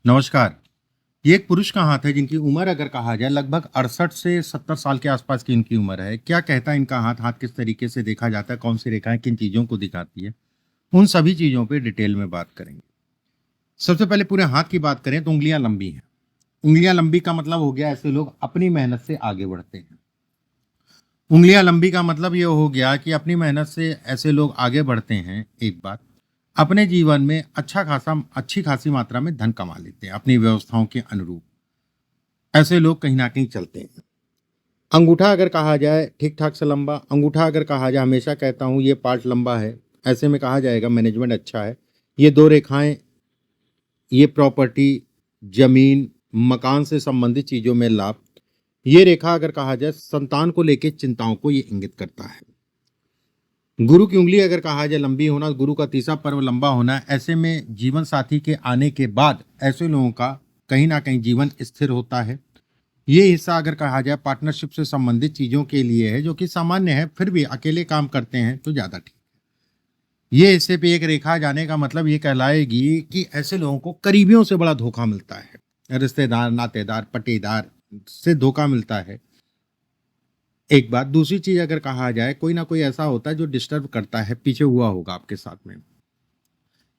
नमस्कार। ये एक पुरुष का हाथ है जिनकी उम्र अगर कहा जाए लगभग 68 से 70 साल के आसपास की इनकी उम्र है। क्या कहता है इनका हाथ? हाथ किस तरीके से देखा जाता है? कौन-सी रेखाएँ किन चीज़ों को दिखाती है? उन सभी चीज़ों पे डिटेल में बात करेंगे। सबसे पहले पूरे हाथ की बात करें तो उँगलियाँ लंबी हैं। उँगलियाँ लंबी का मतलब हो गया ऐसे लोग अपनी मेहनत से आगे बढ़ते हैं। उँगलियाँ लंबी का मतलब ये हो गया कि अपनी मेहनत से ऐसे लोग आगे बढ़ते हैं, एक बात। अपने जीवन में अच्छी खासी मात्रा में धन कमा लेते हैं अपनी व्यवस्थाओं के अनुरूप। ऐसे लोग कहीं न कहीं चलते हैं। अंगूठा अगर कहा जाए ठीक-ठाक से लंबा, अंगूठा अगर कहा जाए हमेशा कहता हूँ ये पार्ट लंबा है, ऐसे में कहा जाएगा मैनेजमेंट अच्छा है। ये 2 रेखाएँ, ये प्रॉपर्टी, ज़मीन, मकान से संबंधित चीज़ों में लाभ। ये रेखा अगर कहा जाए संतान को लेके चिंताओं को ये इंगित करता है। गुरु की उँगली अगर कहा जाए लंबी होना, गुरु का तीसरा पर्व लंबा होना, ऐसे में जीवन साथी के आने के बाद ऐसे लोगों का कहीं न कहीं जीवन स्थिर होता है। ये हिस्सा अगर कहा जाए पार्टनरशिप से संबंधित चीज़ों के लिए है जो कि सामान्य है, फिर भी अकेले काम करते हैं तो ज़्यादा ठीक। ये हिस्से पे एक रेखा जाने का मतलब ये कहलाएगी कि ऐसे लोगों को करीबियों से बड़ा धोखा मिलता है। रिश्तेदार, नातेदार, पटीदार से धोखा मिलता है। एक बात, दूसरी चीज़ अगर कहा जाए कोई ना कोई ऐसा होता है जो डिस्टर्ब करता है, पीछे हुआ होगा आपके साथ में।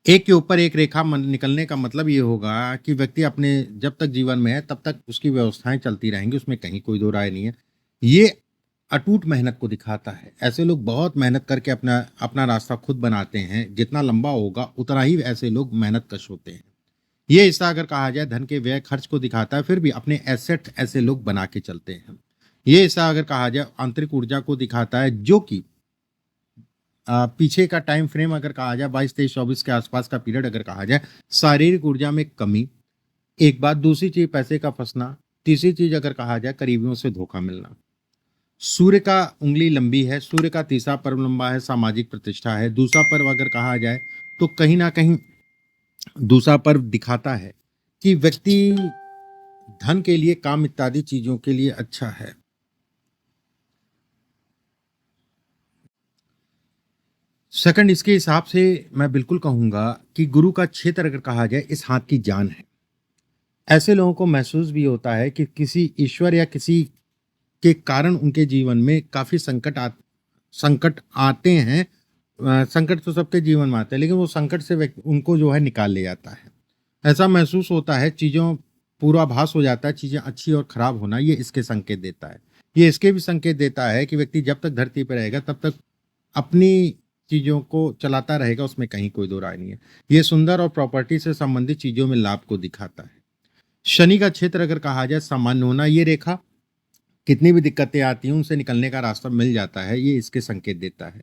एक के ऊपर एक रेखा निकलने का मतलब ये होगा कि व्यक्ति अपने जब तक जीवन में है तब तक उसकी व्यवस्थाएं चलती रहेंगी, उसमें कहीं कोई दो राय नहीं है। ये अटूट मेहनत को दिखाता है। ऐसे लोग बहुत मेहनत करके अपना अपना रास्ता खुद बनाते हैं। जितना लंबा होगा उतना ही ऐसे लोग मेहनत कश होते हैं। ये हिस्सा अगर कहा जाए धन के व्यय खर्च को दिखाता है, फिर भी अपने एसेट ऐसे लोग बना के चलते हैं। ये हिस्सा अगर कहा जाए आंतरिक ऊर्जा को दिखाता है, जो कि पीछे का टाइम फ्रेम अगर कहा जाए 22, 23, 24 के आसपास का पीरियड अगर कहा जाए, शारीरिक ऊर्जा में कमी, एक बात, दूसरी चीज़ पैसे का फँसना, तीसरी चीज़ अगर कहा जाए करीबियों से धोखा मिलना। सूर्य का उँगली लंबी है, सूर्य का तीसरा पर्व लंबा है, सामाजिक प्रतिष्ठा है। दूसरा पर्व अगर कहा जाए तो कहीं न कहीं दूसरा पर्व दिखाता है कि व्यक्ति धन के लिए, काम इत्यादि चीज़ों के लिए अच्छा है। सेकंड, इसके हिसाब से मैं बिल्कुल कहूँगा कि गुरु का क्षेत्र अगर कहा जाए इस हाथ की जान है। ऐसे लोगों को महसूस भी होता है कि किसी ईश्वर या किसी के कारण उनके जीवन में काफ़ी संकट आते हैं। संकट तो सबके जीवन में आते हैं, लेकिन वो संकट से व्यक्ति उनको जो है निकाल ले जाता है। ऐसा महसूस होता है, चीज़ों पूर्वाभास हो जाता है, चीज़ें अच्छी और खराब होना, ये इसके संकेत देता है। ये इसके भी संकेत देता है कि व्यक्ति जब तक धरती पे रहेगा तब तक अपनी चीज़ों को चलाता रहेगा, उसमें कहीं कोई दो राय नहीं है। ये सुंदर और प्रॉपर्टी से संबंधित चीज़ों में लाभ को दिखाता है। शनि का क्षेत्र अगर कहा जाए सामान्य होना, ये रेखा कितनी भी दिक्कतें आती हैं उनसे निकलने का रास्ता मिल जाता है, ये इसके संकेत देता है।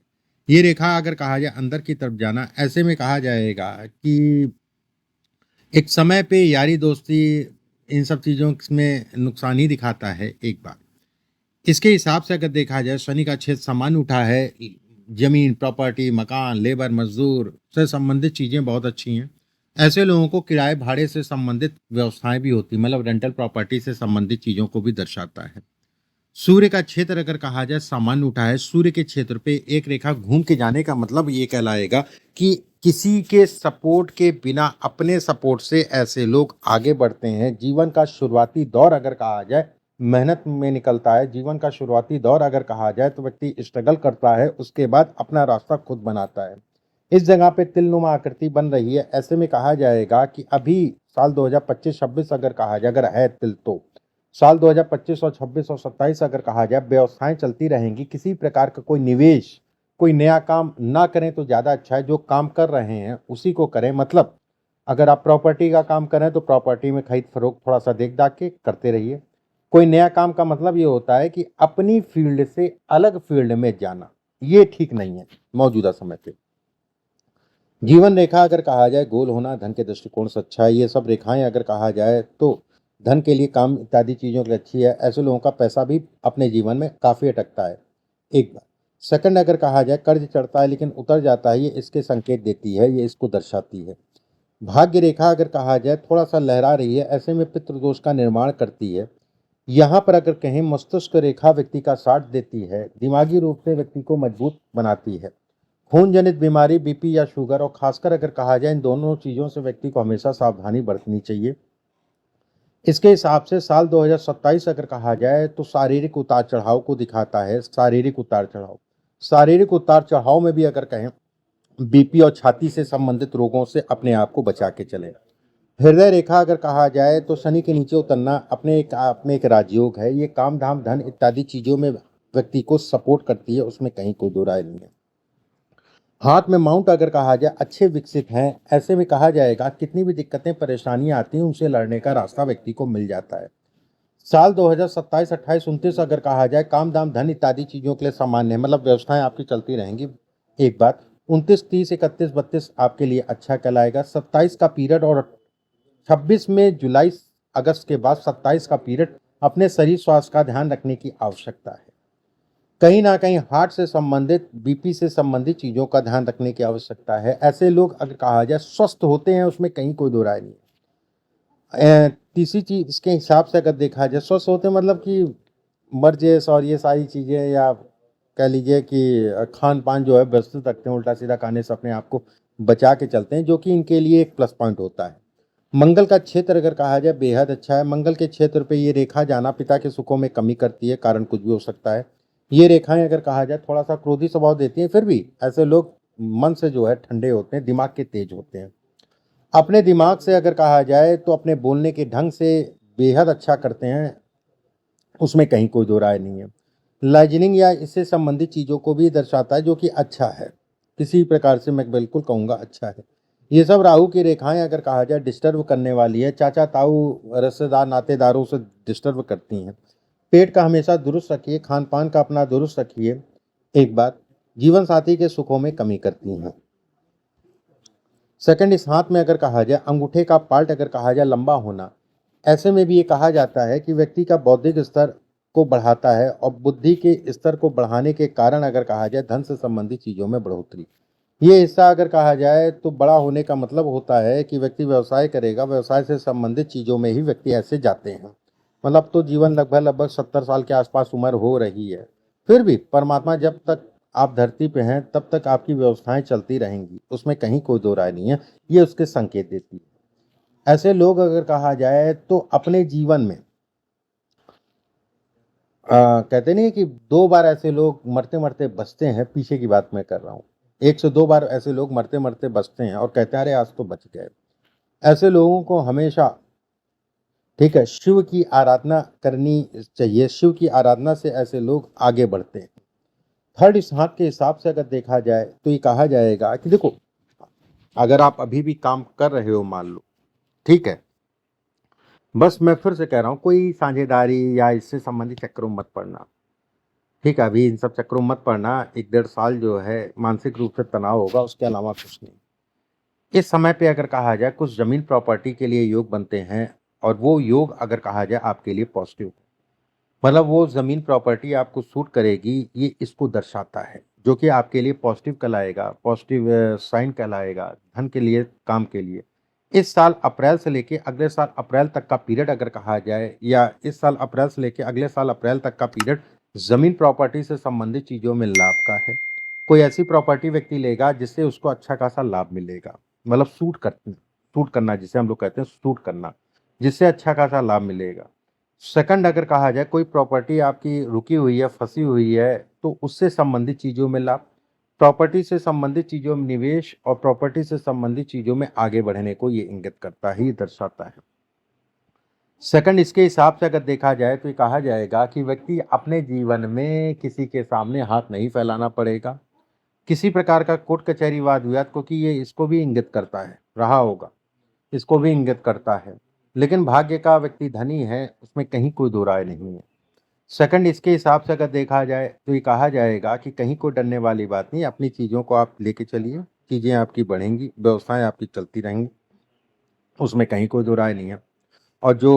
ये रेखा अगर कहा जाए अंदर की तरफ जाना, ऐसे में कहा जाएगा कि एक समय पे यारी दोस्ती इन सब चीज़ों में नुकसान ही दिखाता है, एक बार। इसके हिसाब से अगर देखा जाए शनि का क्षेत्र सामान्य उठा है, ज़मीन, प्रॉपर्टी, मकान, लेबर, मज़दूर से संबंधित चीज़ें बहुत अच्छी हैं। ऐसे लोगों को किराए भाड़े से संबंधित व्यवस्थाएँ भी होती हैं, मतलब रेंटल प्रॉपर्टी से संबंधित चीज़ों को भी दर्शाता है। सूर्य का क्षेत्र अगर कहा जाए सामान्य उठा है, सूर्य के क्षेत्र पे एक रेखा घूम के जाने का मतलब ये कहलाएगा कि किसी के सपोर्ट के बिना अपने सपोर्ट से ऐसे लोग आगे बढ़ते हैं। जीवन का शुरुआती दौर अगर कहा जाए मेहनत में निकलता है। जीवन का शुरुआती दौर अगर कहा जाए तो व्यक्ति स्ट्रगल करता है, उसके बाद अपना रास्ता खुद बनाता है। इस जगह पे तिलनुमा आकृति बन रही है, ऐसे में कहा जाएगा कि अभी साल 2025-26 अगर कहा जाए, अगर है तिल तो साल 2025 और 26 और 27 अगर कहा जाए व्यवस्थाएं चलती रहेंगी। किसी प्रकार का कोई निवेश, कोई नया काम ना करें तो ज़्यादा अच्छा है। जो काम कर रहे हैं उसी को करें। मतलब अगर आप प्रॉपर्टी का काम करें तो प्रॉपर्टी में खरीद फरोख्त थोड़ा सा देख दाख के करते रहिए। कोई नया काम का मतलब ये होता है कि अपनी फील्ड से अलग फील्ड में जाना, ये ठीक नहीं है मौजूदा समय पे। जीवन रेखा अगर कहा जाए गोल होना धन के दृष्टिकोण से अच्छा है। ये सब रेखाएं अगर कहा जाए तो धन के लिए, काम इत्यादि चीज़ों के लिए अच्छी है। ऐसे लोगों का पैसा भी अपने जीवन में काफ़ी अटकता है, एक बार। सेकंड, अगर कहा जाए कर्ज चढ़ता है लेकिन उतर जाता है, ये इसके संकेत देती है, ये इसको दर्शाती है। भाग्य रेखा अगर कहा जाए थोड़ा सा लहरा रही है, ऐसे में पितृदोष का निर्माण करती है। यहाँ पर अगर कहें मस्तिष्क रेखा व्यक्ति का साथ देती है, दिमागी रूप से व्यक्ति को मजबूत बनाती है। खून जनित बीमारी, बीपी या शुगर, और खासकर अगर कहा जाए इन दोनों चीज़ों से व्यक्ति को हमेशा सावधानी बरतनी चाहिए। इसके हिसाब से साल 2027 अगर कहा जाए तो शारीरिक उतार चढ़ाव को दिखाता है। शारीरिक उतार चढ़ाव में भी अगर कहें, बीपी और छाती से संबंधित रोगों से अपने आप को बचा के चलें। हृदय रेखा अगर कहा जाए तो शनि के नीचे उतरना अपने एक आप में एक राजयोग है। ये काम धाम धन इत्यादि चीजों में व्यक्ति को सपोर्ट करती है, उसमें कहीं कोई दो राय नहीं है। हाथ में माउंट अगर कहा जाए अच्छे विकसित हैं, ऐसे में कहा जाएगा कितनी भी दिक्कतें परेशानियां आती हैं उनसे लड़ने का रास्ता व्यक्ति को मिल जाता है। साल 2027, 28, 29 अगर कहा जाए काम दाम धन इत्यादि चीजों के लिए सामान्य है, मतलब व्यवस्थाएं आपकी चलती रहेंगी। एक बात 29, 30, 31, 32 आपके लिए अच्छा कहलाएगा। 27 का पीरियड और 26 में जुलाई अगस्त के बाद 27 का पीरियड अपने शरीर स्वास्थ्य का ध्यान रखने की आवश्यकता है। कहीं ना कहीं हार्ट से संबंधित, बीपी से संबंधित चीजों का ध्यान रखने की आवश्यकता है। ऐसे लोग अगर कहा जाए स्वस्थ होते हैं, उसमें कहीं कोई दो राय नहीं है। तीसरी चीज इसके हिसाब से अगर देखा जाए स्वस्थ होते हैं मतलब कि वर्जिश और ये सारी चीजें, या कह लीजिए कि खान पान जो है व्यवस्थित रखते हैं, उल्टा सीधा खाने से अपने आप को बचा के चलते हैं, जो कि इनके लिए एक प्लस पॉइंट होता है। मंगल का क्षेत्र अगर कहा जाए बेहद अच्छा है। मंगल के क्षेत्र पे ये रेखा जाना पिता के सुखों में कमी करती है, कारण कुछ भी हो सकता है। ये रेखाएं अगर कहा जाए थोड़ा सा क्रोधी स्वभाव देती हैं, फिर भी ऐसे लोग मन से जो है ठंडे होते हैं, दिमाग के तेज होते हैं। अपने दिमाग से अगर कहा जाए तो अपने बोलने के ढंग से बेहद अच्छा करते हैं, उसमें कहीं कोई दो राय नहीं है। लाइजनिंग या इससे संबंधित चीज़ों को भी दर्शाता है, जो कि अच्छा है। किसी प्रकार से मैं बिल्कुल कहूँगा अच्छा है। ये सब राहु की रेखाएं अगर कहा जाए डिस्टर्ब करने वाली है। चाचा ताऊ रिश्तेदार नातेदारों से डिस्टर्ब करती हैं। पेट का हमेशा दुरुस्त रखिए, खान पान का अपना दुरुस्त रखिए। एक बात जीवन साथी के सुखों में कमी करती हैं। सेकंड, इस हाथ में अगर कहा जाए अंगूठे का पार्ट अगर कहा जाए लंबा होना, ऐसे में भी ये कहा जाता है कि व्यक्ति का बौद्धिक स्तर को बढ़ाता है और बुद्धि के स्तर को बढ़ाने के कारण अगर कहा जाए धन से संबंधित चीज़ों में बढ़ोतरी। ये हिस्सा अगर कहा जाए तो बड़ा होने का मतलब होता है कि व्यक्ति व्यवसाय करेगा, व्यवसाय से संबंधित चीज़ों में ही व्यक्ति ऐसे जाते हैं। मतलब तो जीवन लगभग लगभग 70 साल के आसपास उम्र हो रही है, फिर भी परमात्मा जब तक आप धरती पे हैं तब तक आपकी व्यवस्थाएं चलती रहेंगी, उसमें कहीं कोई दो राय नहीं है। ये उसके संकेत देती है। ऐसे लोग अगर कहा जाए तो अपने जीवन में कहते नहीं कि 2 बार ऐसे लोग मरते मरते बचते हैं, पीछे की बात मैं कर रहा हूँ। 1 से 2 बार ऐसे लोग मरते मरते बचते हैं और कहते हैं अरे आज तो बच गए। ऐसे लोगों को हमेशा, ठीक है, शिव की आराधना करनी चाहिए। शिव की आराधना से ऐसे लोग आगे बढ़ते हैं। थर्ड, इस हाथ के हिसाब से अगर देखा जाए तो ये कहा जाएगा कि देखो, अगर आप अभी भी काम कर रहे हो मान लो, ठीक है, बस मैं फिर से कह रहा हूँ कोई साझेदारी या इससे संबंधित चक्करों में मत पड़ना। ठीक है, अभी इन सब चक्करों में मत पड़ना। 1 डेढ़ साल जो है मानसिक रूप से तनाव होगा, उसके अलावा कुछ नहीं। इस समय पे अगर कहा जाए कुछ जमीन प्रॉपर्टी के लिए योग बनते हैं, और वो योग अगर कहा जाए आपके लिए पॉजिटिव है, मतलब वो जमीन प्रॉपर्टी आपको सूट करेगी, ये इसको दर्शाता है, जो कि आपके लिए पॉजिटिव कहलाएगा, पॉजिटिव साइन कहलाएगा धन के लिए, काम के लिए। इस साल अप्रैल से लेके अगले साल अप्रैल तक का पीरियड अगर कहा जाए, या इस साल अप्रैल से लेके अगले साल अप्रैल तक का पीरियड जमीन प्रॉपर्टी से संबंधित चीजों में लाभ का है। कोई ऐसी प्रॉपर्टी व्यक्ति लेगा जिससे उसको अच्छा खासा लाभ मिलेगा, मतलब सूट करना जिसे हम लोग कहते हैं, सूट करना, जिससे अच्छा खासा लाभ मिलेगा। सेकंड, अगर कहा जाए कोई प्रॉपर्टी आपकी रुकी हुई है, फंसी हुई है, तो उससे संबंधित चीजों में लाभ, प्रॉपर्टी से संबंधित चीजों में निवेश और प्रॉपर्टी से संबंधित चीजों में आगे बढ़ने को ये इंगित करता है, ये दर्शाता है। सेकंड, इसके हिसाब से अगर देखा जाए तो ये कहा जाएगा कि व्यक्ति अपने जीवन में किसी के सामने हाथ नहीं फैलाना पड़ेगा, किसी प्रकार का कोर्ट कचहरी वाद विवाद, क्योंकि ये इसको भी इंगित करता है, रहा होगा, इसको भी इंगित करता है। लेकिन भाग्य का व्यक्ति धनी है, उसमें कहीं कोई दो राय नहीं है। सेकंड, इसके हिसाब से अगर देखा जाए तो ये कहा जाएगा कि कहीं कोई डरने वाली बात नहीं, अपनी चीज़ों को आप लेके चलिए, चीज़ें आपकी बढ़ेंगी, व्यवस्थाएं आपकी चलती रहेंगी, उसमें कहीं कोई दो राय नहीं है। और जो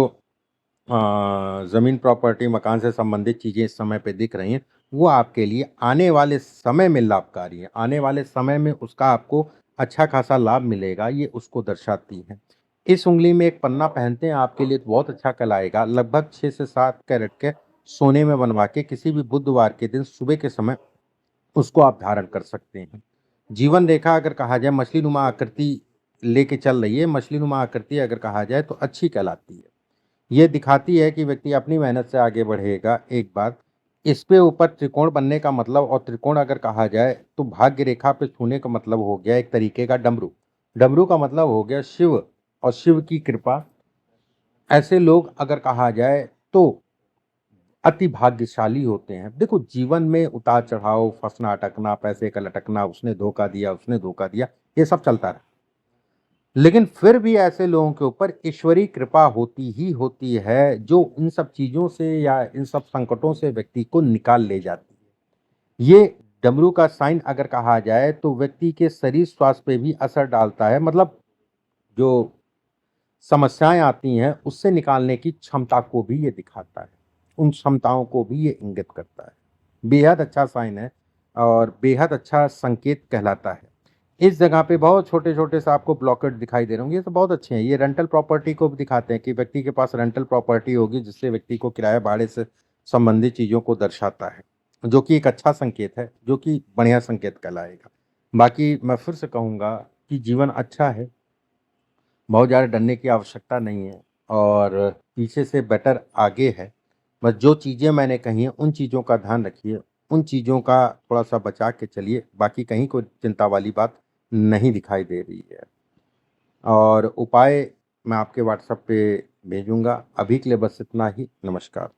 ज़मीन प्रॉपर्टी मकान से संबंधित चीज़ें इस समय पे दिख रही हैं, वो आपके लिए आने वाले समय में लाभकारी है, आने वाले समय में उसका आपको अच्छा खासा लाभ मिलेगा, ये उसको दर्शाती है। इस उंगली में एक पन्ना पहनते हैं, आपके लिए तो बहुत अच्छा कहलाएगा। लगभग 6 से 7 कैरेट के सोने में बनवा के किसी भी बुधवार के दिन सुबह के समय उसको आप धारण कर सकते हैं। जीवन रेखा अगर कहा जाए मछली नुमा आकृति लेके चल रही है, मछली नुमा आकृति अगर कहा जाए तो अच्छी कहलाती है। ये दिखाती है कि व्यक्ति अपनी मेहनत से आगे बढ़ेगा, एक बात। इस पे ऊपर त्रिकोण बनने का मतलब, और त्रिकोण अगर कहा जाए तो भाग्य रेखा पे छूने का मतलब हो गया एक तरीके का डमरू। डमरू का मतलब हो गया शिव और शिव की कृपा। ऐसे लोग अगर कहा जाए तो अति भाग्यशाली होते हैं। देखो, जीवन में उतार-चढ़ाव, फँसना-अटकना, पैसे का लटकना, उसने धोखा दिया, ये सब चलता रहा। लेकिन फिर भी ऐसे लोगों के ऊपर ईश्वरीय कृपा होती ही होती है, जो इन सब चीज़ों से या इन सब संकटों से व्यक्ति को निकाल ले जाती है। ये डमरू का साइन अगर कहा जाए तो व्यक्ति के शरीर स्वास्थ्य पे भी असर डालता है, मतलब जो समस्याएँ आती हैं, उससे निकालने की क्षमता को भी ये दिखाता है। उन क्षमताओं को भी ये इंगित करता है। बेहद अच्छा साइन है और बेहद अच्छा संकेत कहलाता है। इस जगह पे बहुत छोटे-छोटे से आपको ब्लॉकेट दिखाई दे रहे होंगे, ये तो बहुत अच्छे हैं। ये रेंटल प्रॉपर्टी को भी दिखाते हैं कि व्यक्ति के पास रेंटल प्रॉपर्टी होगी, जिससे व्यक्ति को किराया भाड़े से संबंधित चीज़ों को दर्शाता है, जो कि एक अच्छा संकेत है, जो कि बढ़िया संकेत कहलाएगा। बाकी मैं फिर से कहूँगा कि जीवन अच्छा है, बहुत ज़्यादा डरने की आवश्यकता नहीं है और पीछे से बेटर आगे है। बस जो चीज़ें मैंने कही हैं, उन चीज़ों का ध्यान रखिए, उन चीज़ों का थोड़ा-सा बचा के चलिए, बाकी कहीं कोई चिंता वाली बात नहीं दिखाई दे रही है। और उपाय मैं आपके व्हाट्सएप पे भेजूँगा। अभी के लिए बस इतना ही। नमस्कार।